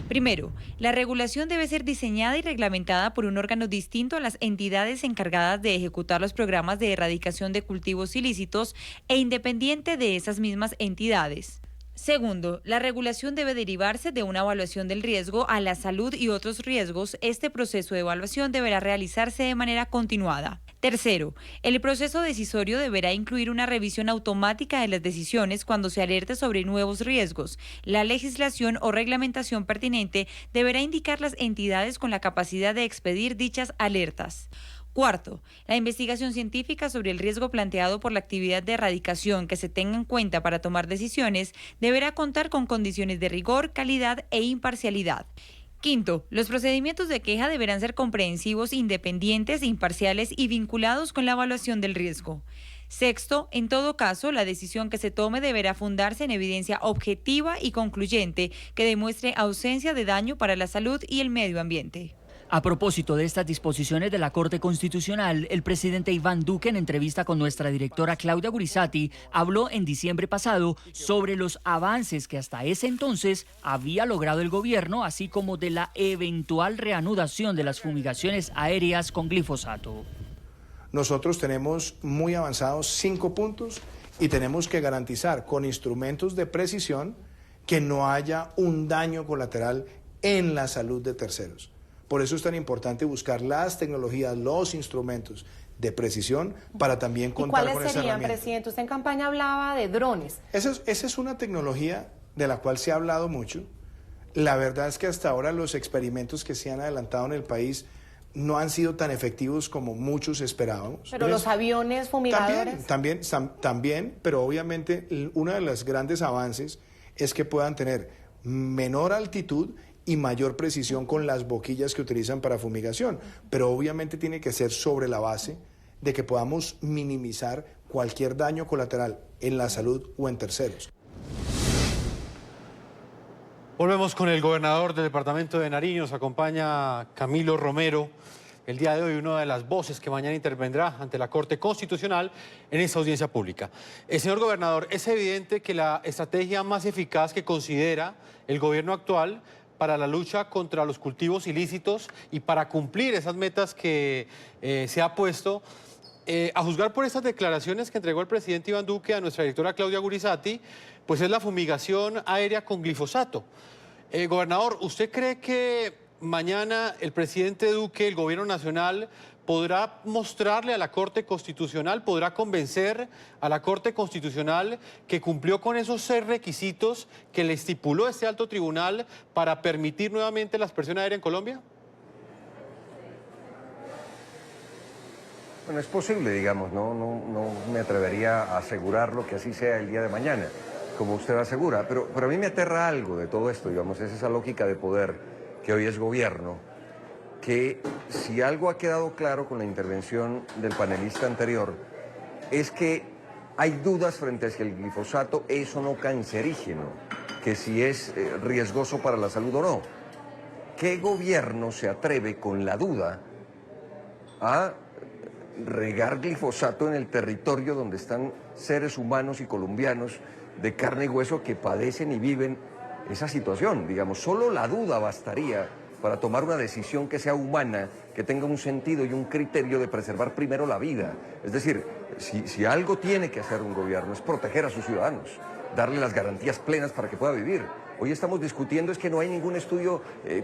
Speaker 11: Primero, la regulación debe ser diseñada y reglamentada por un órgano distinto a las entidades encargadas de ejecutar los programas de erradicación de cultivos ilícitos e independiente de esas mismas entidades. Segundo, la regulación debe derivarse de una evaluación del riesgo a la salud y otros riesgos. Este proceso de evaluación deberá realizarse de manera continuada. Tercero, el proceso decisorio deberá incluir una revisión automática de las decisiones cuando se alerte sobre nuevos riesgos. La legislación o reglamentación pertinente deberá indicar las entidades con la capacidad de expedir dichas alertas. Cuarto, la investigación científica sobre el riesgo planteado por la actividad de erradicación que se tenga en cuenta para tomar decisiones deberá contar con condiciones de rigor, calidad e imparcialidad. Quinto, los procedimientos de queja deberán ser comprensivos, independientes, imparciales y vinculados con la evaluación del riesgo. Sexto, en todo caso, la decisión que se tome deberá fundarse en evidencia objetiva y concluyente que demuestre ausencia de daño para la salud y el medio ambiente.
Speaker 10: A propósito de estas disposiciones de la Corte Constitucional, el presidente Iván Duque, en entrevista con nuestra directora Claudia Gurizati, habló en diciembre pasado sobre los avances que hasta ese entonces había logrado el gobierno, así como de la eventual reanudación de las fumigaciones aéreas con glifosato.
Speaker 5: Nosotros tenemos muy avanzados 5 puntos y tenemos que garantizar con instrumentos de precisión que no haya un daño colateral en la salud de terceros. Por eso es tan importante buscar las tecnologías, los instrumentos de precisión para también contar con esa herramienta.
Speaker 12: ¿Cuáles serían, presidente? Usted en campaña hablaba de drones.
Speaker 5: Esa es una tecnología de la cual se ha hablado mucho. La verdad es que hasta ahora los experimentos que se han adelantado en el país no han sido tan efectivos como muchos esperábamos.
Speaker 12: Pero los aviones fumigadores.
Speaker 5: También, pero obviamente uno de los grandes avances es que puedan tener menor altitud y mayor precisión con las boquillas que utilizan para fumigación, pero obviamente tiene que ser sobre la base de que podamos minimizar cualquier daño colateral en la salud o en terceros.
Speaker 7: Volvemos con el gobernador del departamento de Nariño, nos acompaña Camilo Romero. El día de hoy una de las voces que mañana intervendrá ante la Corte Constitucional en esa audiencia pública. Señor gobernador, es evidente que la estrategia más eficaz que considera el gobierno actual para la lucha contra los cultivos ilícitos y para cumplir esas metas que se ha puesto, a juzgar por estas declaraciones que entregó el presidente Iván Duque a nuestra directora Claudia Gurizati, pues es la fumigación aérea con glifosato. Gobernador, ¿usted cree que mañana el presidente Duque, el gobierno nacional, podrá mostrarle a la Corte Constitucional, podrá convencer a la Corte Constitucional que cumplió con esos 6 requisitos que le estipuló este alto tribunal para permitir nuevamente la aspersión aérea en Colombia?
Speaker 9: Bueno, es posible, digamos, no me atrevería a asegurarlo que así sea el día de mañana, como usted asegura, pero a mí me aterra algo de todo esto, digamos, es esa lógica de poder que hoy es gobierno, que si algo ha quedado claro con la intervención del panelista anterior, es que hay dudas frente a si el glifosato es o no cancerígeno, que si es riesgoso para la salud o no. ¿Qué gobierno se atreve con la duda a regar glifosato en el territorio donde están seres humanos y colombianos de carne y hueso que padecen y viven esa situación? Digamos, solo la duda bastaría para tomar una decisión que sea humana, que tenga un sentido y un criterio de preservar primero la vida. Es decir, si algo tiene que hacer un gobierno es proteger a sus ciudadanos, darle las garantías plenas para que pueda vivir. Hoy estamos discutiendo es que no hay ningún estudio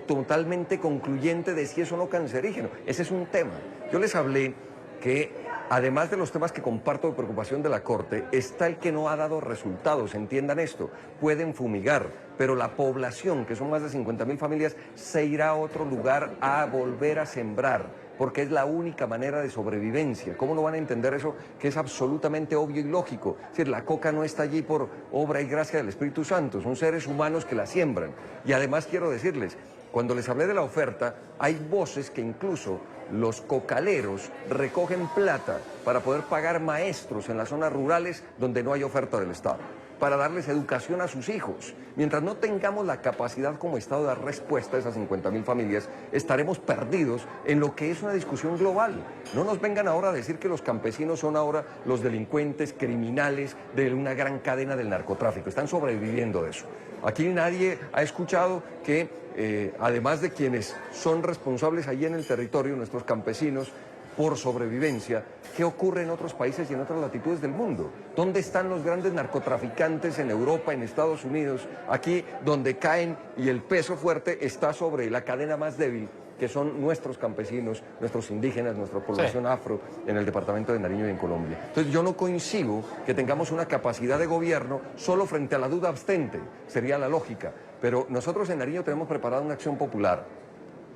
Speaker 9: totalmente concluyente de si es o no cancerígeno. Ese es un tema. Yo les hablé que, además de los temas que comparto de preocupación de la Corte, está el que no ha dado resultados, entiendan esto, pueden fumigar, pero la población, que son más de 50.000 familias, se irá a otro lugar a volver a sembrar. porque es la única manera de sobrevivencia. ¿Cómo no van a entender eso que es absolutamente obvio y lógico? Es decir, la coca no está allí por obra y gracia del Espíritu Santo, son seres humanos que la siembran. Y además quiero decirles, cuando les hablé de la oferta, hay voces que incluso los cocaleros recogen plata para poder pagar maestros en las zonas rurales donde no hay oferta del Estado, para darles educación a sus hijos. Mientras no tengamos la capacidad como Estado de dar respuesta a esas 50.000 familias, estaremos perdidos en lo que es una discusión global. No nos vengan ahora a decir que los campesinos son ahora los delincuentes, criminales de una gran cadena del narcotráfico. Están sobreviviendo de eso. Aquí nadie ha escuchado que, además de quienes son responsables allí en el territorio, nuestros campesinos, por sobrevivencia, ¿qué ocurre en otros países y en otras latitudes del mundo? ¿Dónde están los grandes narcotraficantes en Europa, en Estados Unidos? Aquí donde caen y el peso fuerte está sobre la cadena más débil, que son nuestros campesinos, nuestros indígenas, nuestra población afro en el departamento de Nariño y en Colombia. Entonces yo no coincido que tengamos una capacidad de gobierno solo frente a la duda abstente, sería la lógica, pero nosotros en Nariño tenemos preparada una acción popular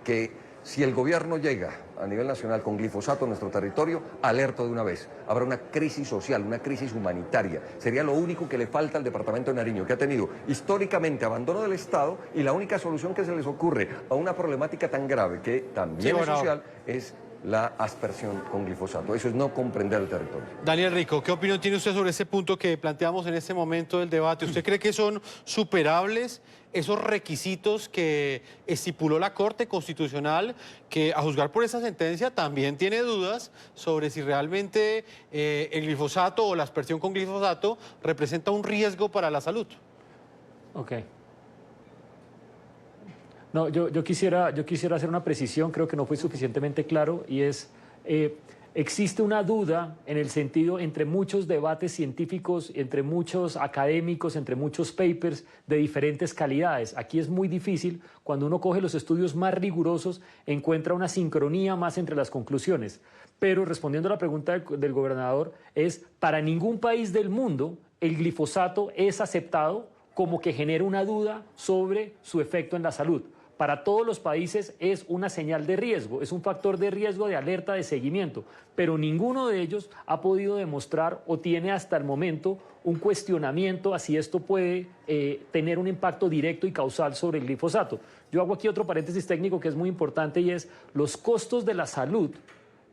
Speaker 9: que, si el gobierno llega a nivel nacional con glifosato a nuestro territorio, alerto de una vez. Habrá una crisis social, una crisis humanitaria. Sería lo único que le falta al departamento de Nariño, que ha tenido históricamente abandono del Estado, y la única solución que se les ocurre a una problemática tan grave, que también es social, es la aspersión con glifosato. Eso es no comprender el territorio.
Speaker 7: Daniel Rico, ¿qué opinión tiene usted sobre ese punto que planteamos en este momento del debate? ¿Usted cree que son superables esos requisitos que estipuló la Corte Constitucional, que a juzgar por esa sentencia también tiene dudas sobre si realmente el glifosato o la aspersión con glifosato representa un riesgo para la salud?
Speaker 8: Ok. No, yo quisiera hacer una precisión, creo que no fue suficientemente claro, y es, existe una duda en el sentido entre muchos debates científicos, entre muchos académicos, entre muchos papers de diferentes calidades. Aquí es muy difícil, cuando uno coge los estudios más rigurosos, encuentra una sincronía más entre las conclusiones. Pero respondiendo a la pregunta del gobernador, es para ningún país del mundo el glifosato es aceptado como que genera una duda sobre su efecto en la salud. Para todos los países es una señal de riesgo, es un factor de riesgo, de alerta, de seguimiento, pero ninguno de ellos ha podido demostrar o tiene hasta el momento un cuestionamiento a si esto puede tener un impacto directo y causal sobre el glifosato. Yo hago aquí otro paréntesis técnico que es muy importante, y es los costos de la salud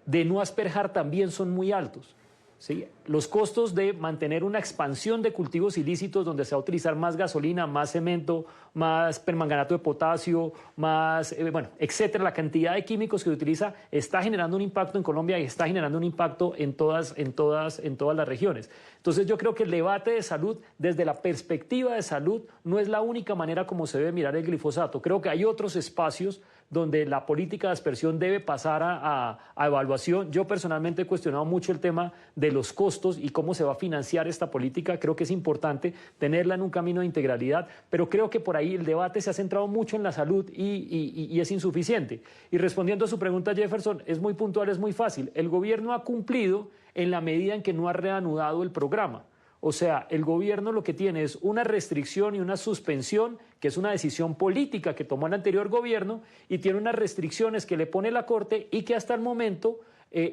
Speaker 8: de no asperjar también son muy altos. ¿Sí? Los costos de mantener una expansión de cultivos ilícitos donde se va a utilizar más gasolina, más cemento, más permanganato de potasio, más, etcétera. La cantidad de químicos que se utiliza está generando un impacto en Colombia y está generando un impacto en todas las regiones. Entonces yo creo que el debate de salud, desde la perspectiva de salud, no es la única manera como se debe mirar el glifosato. Creo que hay otros espacios donde la política de aspersión debe pasar a evaluación. Yo personalmente he cuestionado mucho el tema de los costos y cómo se va a financiar esta política. Creo que es importante tenerla en un camino de integralidad, pero creo que por ahí el debate se ha centrado mucho en la salud y es insuficiente. Y respondiendo a su pregunta, Jefferson, es muy puntual, es muy fácil. El gobierno ha cumplido en la medida en que no ha reanudado el programa. O sea, el gobierno lo que tiene es una restricción y una suspensión, que es una decisión política que tomó el anterior gobierno, y tiene unas restricciones que le pone la Corte y que hasta el momento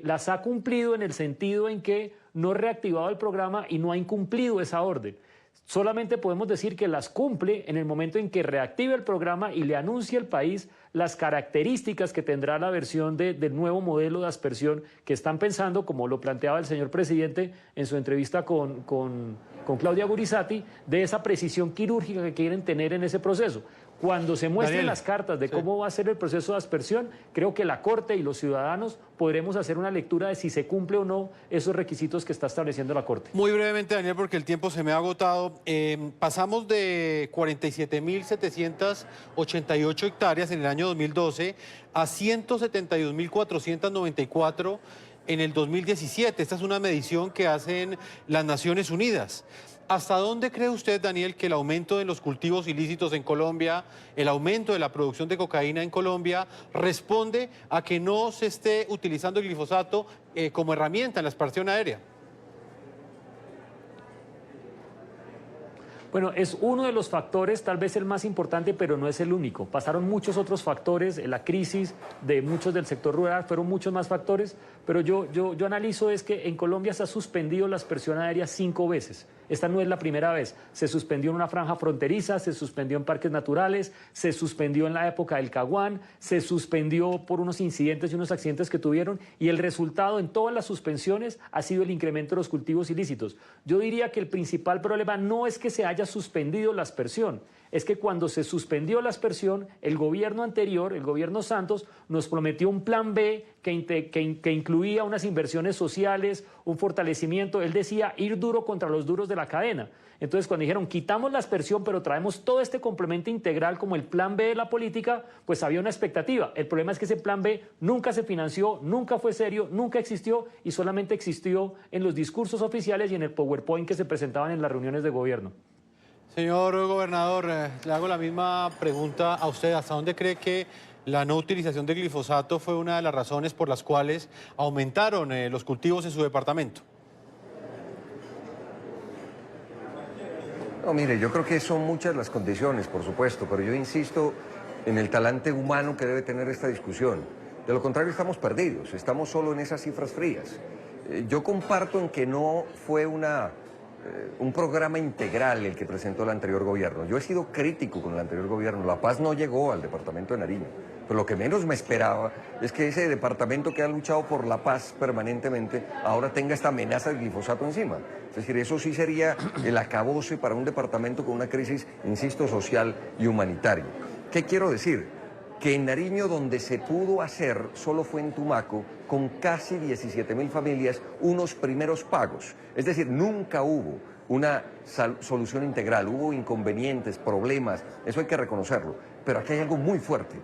Speaker 8: las ha cumplido en el sentido en que no ha reactivado el programa y no ha incumplido esa orden. Solamente podemos decir que las cumple en el momento en que reactive el programa y le anuncie al país las características que tendrá la versión del nuevo modelo de aspersión que están pensando, como lo planteaba el señor presidente en su entrevista con Claudia Gurizati, de esa precisión quirúrgica que quieren tener en ese proceso. Cuando se muestren las cartas de cómo va a ser el proceso de aspersión, creo que la Corte y los ciudadanos podremos hacer una lectura de si se cumple o no esos requisitos que está estableciendo la Corte.
Speaker 7: Muy brevemente, Daniel, porque el tiempo se me ha agotado. Pasamos de 47.788 hectáreas en el año 2012 a 172.494 en el 2017. Esta es una medición que hacen las Naciones Unidas. ¿Hasta dónde cree usted, Daniel, que el aumento de los cultivos ilícitos en Colombia, el aumento de la producción de cocaína en Colombia, responde a que no se esté utilizando el glifosato como herramienta en la aspersión aérea?
Speaker 8: Bueno, es uno de los factores, tal vez el más importante, pero no es el único. Pasaron muchos otros factores, la crisis de muchos del sector rural, fueron muchos más factores, pero yo analizo es que en Colombia se ha suspendido la aspersión aérea 5 veces. Esta no es la primera vez. Se suspendió en una franja fronteriza, se suspendió en parques naturales, se suspendió en la época del Caguán, se suspendió por unos incidentes y unos accidentes que tuvieron, y el resultado en todas las suspensiones ha sido el incremento de los cultivos ilícitos. Yo diría que el principal problema no es que se haya suspendido la aspersión, es que cuando se suspendió la aspersión, el gobierno anterior, el gobierno Santos, nos prometió un plan B que incluía unas inversiones sociales, un fortalecimiento. Él decía ir duro contra los duros de la cadena. Entonces, cuando dijeron quitamos la aspersión, pero traemos todo este complemento integral como el plan B de la política, pues había una expectativa. El problema es que ese plan B nunca se financió, nunca fue serio, nunca existió y solamente existió en los discursos oficiales y en el PowerPoint que se presentaban en las reuniones de gobierno.
Speaker 7: Señor gobernador, le hago la misma pregunta a usted. ¿Hasta dónde cree que la no utilización de glifosato fue una de las razones por las cuales aumentaron los cultivos en su departamento?
Speaker 9: No, mire, yo creo que son muchas las condiciones, por supuesto, pero yo insisto en el talante humano que debe tener esta discusión. De lo contrario, estamos perdidos, estamos solo en esas cifras frías. Yo comparto en que no fue un programa integral el que presentó el anterior gobierno. Yo he sido crítico con el anterior gobierno. La paz no llegó al departamento de Nariño. Pero lo que menos me esperaba es que ese departamento que ha luchado por la paz permanentemente ahora tenga esta amenaza del glifosato encima. Es decir, eso sí sería el acabose para un departamento con una crisis, insisto, social y humanitaria. ¿Qué quiero decir? Que en Nariño, donde se pudo hacer, solo fue en Tumaco, con casi 17.000 familias, unos primeros pagos. Es decir, nunca hubo una solución integral, hubo inconvenientes, problemas, eso hay que reconocerlo. Pero aquí hay algo muy fuerte.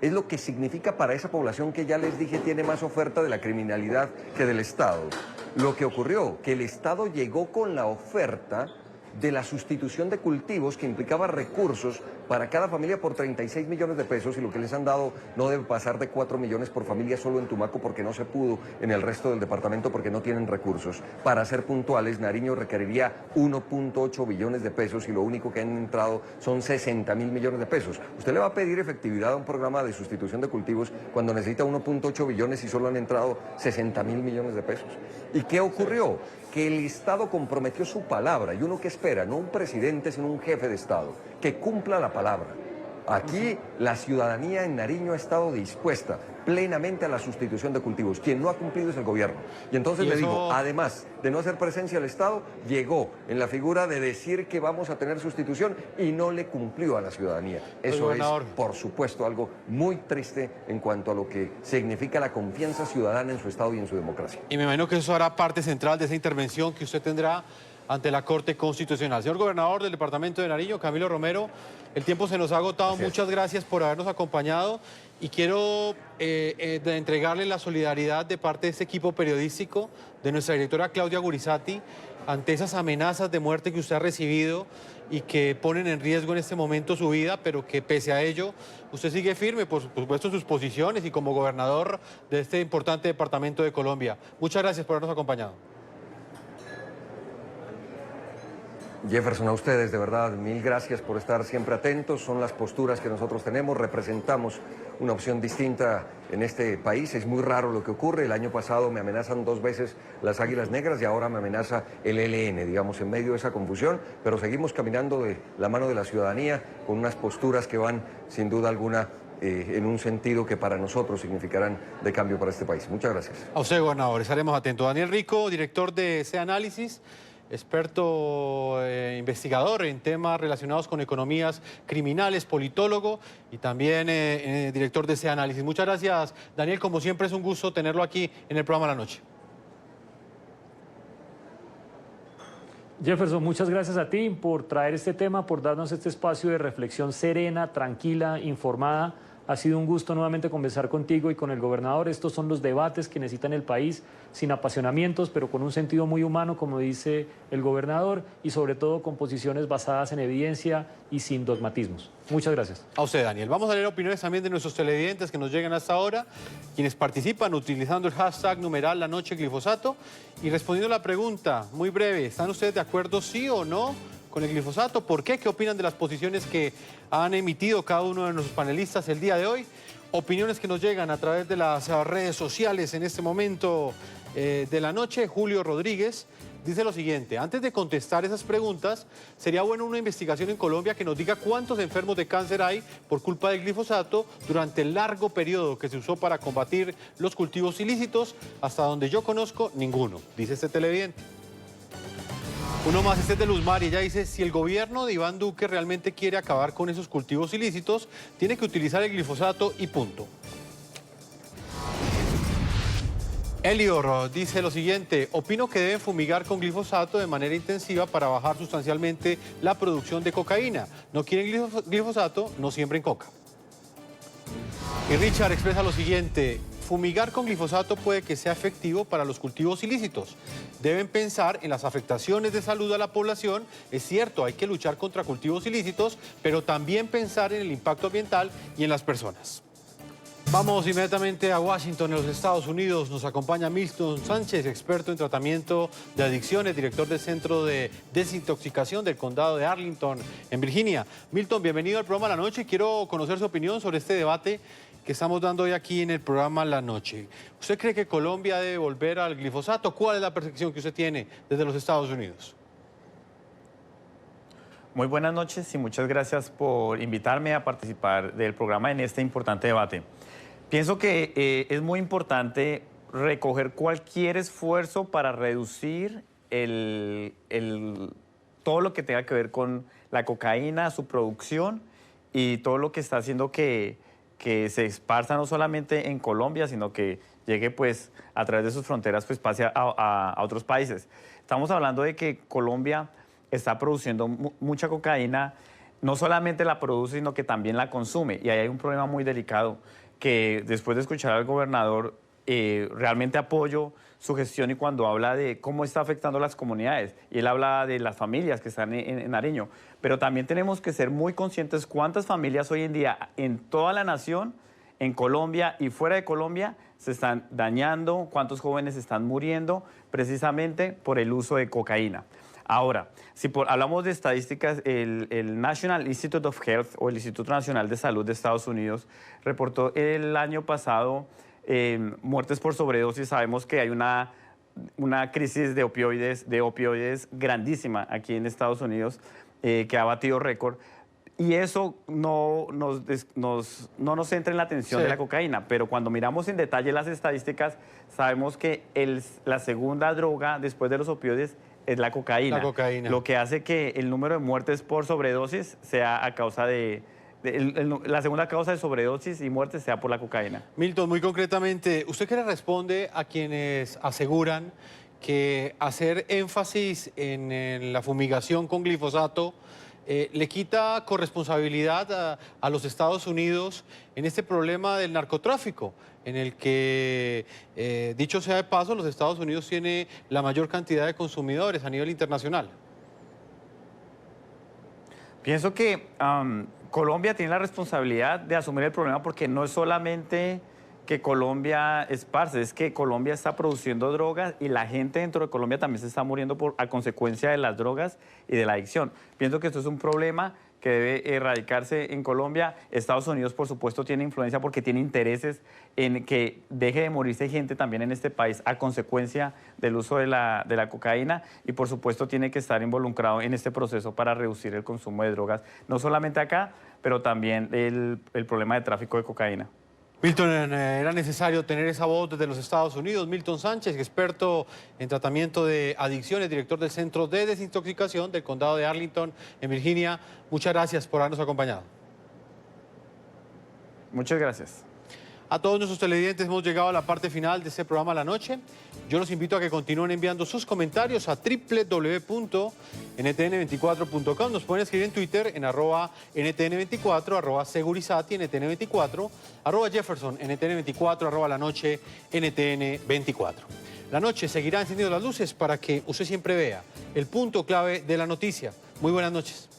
Speaker 9: Es lo que significa para esa población que ya les dije tiene más oferta de la criminalidad que del Estado. Lo que ocurrió, que el Estado llegó con la oferta de la sustitución de cultivos que implicaba recursos para cada familia por 36 millones de pesos, y lo que les han dado no debe pasar de 4 millones por familia solo en Tumaco, porque no se pudo en el resto del departamento porque no tienen recursos. Para ser puntuales, Nariño requeriría 1.8 billones de pesos y lo único que han entrado son 60.000 millones de pesos. Usted le va a pedir efectividad a un programa de sustitución de cultivos cuando necesita 1.8 billones y solo han entrado 60.000 millones de pesos. ¿Y qué ocurrió? Que el Estado comprometió su palabra, y uno que espera, no un presidente, sino un jefe de Estado, que cumpla la palabra. Aquí la ciudadanía en Nariño ha estado dispuesta plenamente a la sustitución de cultivos. Quien no ha cumplido es el gobierno. Y entonces le digo, además de no hacer presencia al Estado, llegó en la figura de decir que vamos a tener sustitución y no le cumplió a la ciudadanía. Eso es, por supuesto, algo muy triste en cuanto a lo que significa la confianza ciudadana en su Estado y en su democracia.
Speaker 7: Y me imagino que eso hará parte central de esa intervención que usted tendrá ante la Corte Constitucional. Señor gobernador del departamento de Nariño, Camilo Romero, el tiempo se nos ha agotado. Gracias. Muchas gracias por habernos acompañado y quiero entregarle la solidaridad de parte de este equipo periodístico, de nuestra directora Claudia Gurizati, ante esas amenazas de muerte que usted ha recibido y que ponen en riesgo en este momento su vida, pero que pese a ello usted sigue firme, por supuesto, en sus posiciones y como gobernador de este importante departamento de Colombia. Muchas gracias por habernos acompañado.
Speaker 9: Jefferson, a ustedes, de verdad, mil gracias por estar siempre atentos. Son las posturas que nosotros tenemos, representamos una opción distinta en este país. Es muy raro lo que ocurre. El año pasado me amenazan 2 veces las Águilas Negras y ahora me amenaza el ELN, digamos, en medio de esa confusión, pero seguimos caminando de la mano de la ciudadanía con unas posturas que van, sin duda alguna, en un sentido que para nosotros significarán de cambio para este país. Muchas gracias.
Speaker 7: A usted, gobernador, estaremos atentos. Daniel Rico, director de C-Análisis, experto investigador en temas relacionados con economías criminales, politólogo y también director de C-Análisis. Muchas gracias, Daniel. Como siempre, es un gusto tenerlo aquí en el programa La Noche.
Speaker 8: Jefferson, muchas gracias a ti por traer este tema, por darnos este espacio de reflexión serena, tranquila, informada. Ha sido un gusto nuevamente conversar contigo y con el gobernador. Estos son los debates que necesita el país, sin apasionamientos, pero con un sentido muy humano, como dice el gobernador, y sobre todo con posiciones basadas en evidencia y sin dogmatismos. Muchas gracias.
Speaker 7: A usted, Daniel. Vamos a leer opiniones también de nuestros televidentes que nos llegan hasta ahora, quienes participan utilizando el hashtag numeral LaNocheGlifosato y respondiendo a la pregunta muy breve: ¿están ustedes de acuerdo, sí o no, con el glifosato. ¿Por qué? ¿Qué opinan de las posiciones que han emitido cada uno de nuestros panelistas el día de hoy? Opiniones que nos llegan a través de las redes sociales en este momento de la noche. Julio Rodríguez dice lo siguiente: antes de contestar esas preguntas, sería bueno una investigación en Colombia que nos diga cuántos enfermos de cáncer hay por culpa del glifosato durante el largo periodo que se usó para combatir los cultivos ilícitos. Hasta donde yo conozco, ninguno, dice este televidente. Uno más, este es de Luzmar, y ella dice: si el gobierno de Iván Duque realmente quiere acabar con esos cultivos ilícitos, tiene que utilizar el glifosato y punto. Elior dice lo siguiente: opino que deben fumigar con glifosato de manera intensiva para bajar sustancialmente la producción de cocaína. No quieren glifosato, no siembren coca. Y Richard expresa lo siguiente: fumigar con glifosato puede que sea efectivo para los cultivos ilícitos. Deben pensar en las afectaciones de salud a la población. Es cierto, hay que luchar contra cultivos ilícitos, pero también pensar en el impacto ambiental y en las personas. Vamos inmediatamente a Washington, en los Estados Unidos. Nos acompaña Milton Sánchez, experto en tratamiento de adicciones, director del Centro de Desintoxicación del Condado de Arlington, en Virginia. Milton, bienvenido al programa La Noche. Quiero conocer su opinión sobre este debate que estamos dando hoy aquí en el programa La Noche. ¿Usted cree que Colombia debe volver al glifosato? ¿Cuál es la percepción que usted tiene desde los Estados Unidos?
Speaker 13: Muy buenas noches y muchas gracias por invitarme a participar del programa en este importante debate. Pienso que es muy importante recoger cualquier esfuerzo para reducir todo lo que tenga que ver con la cocaína, su producción y todo lo que está haciendo que se esparza no solamente en Colombia, sino que llegue pues a través de sus fronteras, pues pase a otros países. Estamos hablando de que Colombia está produciendo mucha cocaína, no solamente la produce, sino que también la consume. Y ahí hay un problema muy delicado que después de escuchar al gobernador, realmente apoyo su gestión y cuando habla de cómo está afectando a las comunidades. Y él habla de las familias que están en Nariño. Pero también tenemos que ser muy conscientes cuántas familias hoy en día en toda la nación, en Colombia y fuera de Colombia, se están dañando, cuántos jóvenes están muriendo precisamente por el uso de cocaína. Ahora, si hablamos de estadísticas, el National Institute of Health o el Instituto Nacional de Salud de Estados Unidos reportó el año pasado muertes por sobredosis. Sabemos que hay una crisis de opioides grandísima aquí en Estados Unidos que ha batido récord. Y eso no nos entra en la atención de la cocaína, pero cuando miramos en detalle las estadísticas, sabemos que la segunda droga después de los opioides es la cocaína. Lo que hace que el número de muertes por sobredosis sea a causa la segunda causa de sobredosis y muertes sea por la cocaína.
Speaker 7: Milton, muy concretamente, ¿usted qué le responde a quienes aseguran que hacer énfasis en la fumigación con glifosato le quita corresponsabilidad a los Estados Unidos en este problema del narcotráfico, en el que, dicho sea de paso, los Estados Unidos tiene la mayor cantidad de consumidores a nivel internacional?
Speaker 13: Pienso que Colombia tiene la responsabilidad de asumir el problema porque no es solamente que Colombia esparce, es que Colombia está produciendo drogas y la gente dentro de Colombia también se está muriendo a consecuencia de las drogas y de la adicción. Pienso que esto es un problema que debe erradicarse en Colombia. Estados Unidos, por supuesto, tiene influencia porque tiene intereses en que deje de morirse gente también en este país a consecuencia del uso de la cocaína y, por supuesto, tiene que estar involucrado en este proceso para reducir el consumo de drogas, no solamente acá, pero también el problema de tráfico de cocaína.
Speaker 7: Milton, era necesario tener esa voz desde los Estados Unidos. Milton Sánchez, experto en tratamiento de adicciones, director del Centro de Desintoxicación del Condado de Arlington, en Virginia. Muchas gracias por habernos acompañado.
Speaker 13: Muchas gracias.
Speaker 7: A todos nuestros televidentes hemos llegado a la parte final de este programa La Noche. Yo los invito a que continúen enviando sus comentarios a www.ntn24.com. Nos pueden escribir en Twitter en @ntn24, @segurizati, ntn24, @Jefferson, ntn24, @La Noche, ntn24. La Noche seguirá encendiendo las luces para que usted siempre vea el punto clave de la noticia. Muy buenas noches.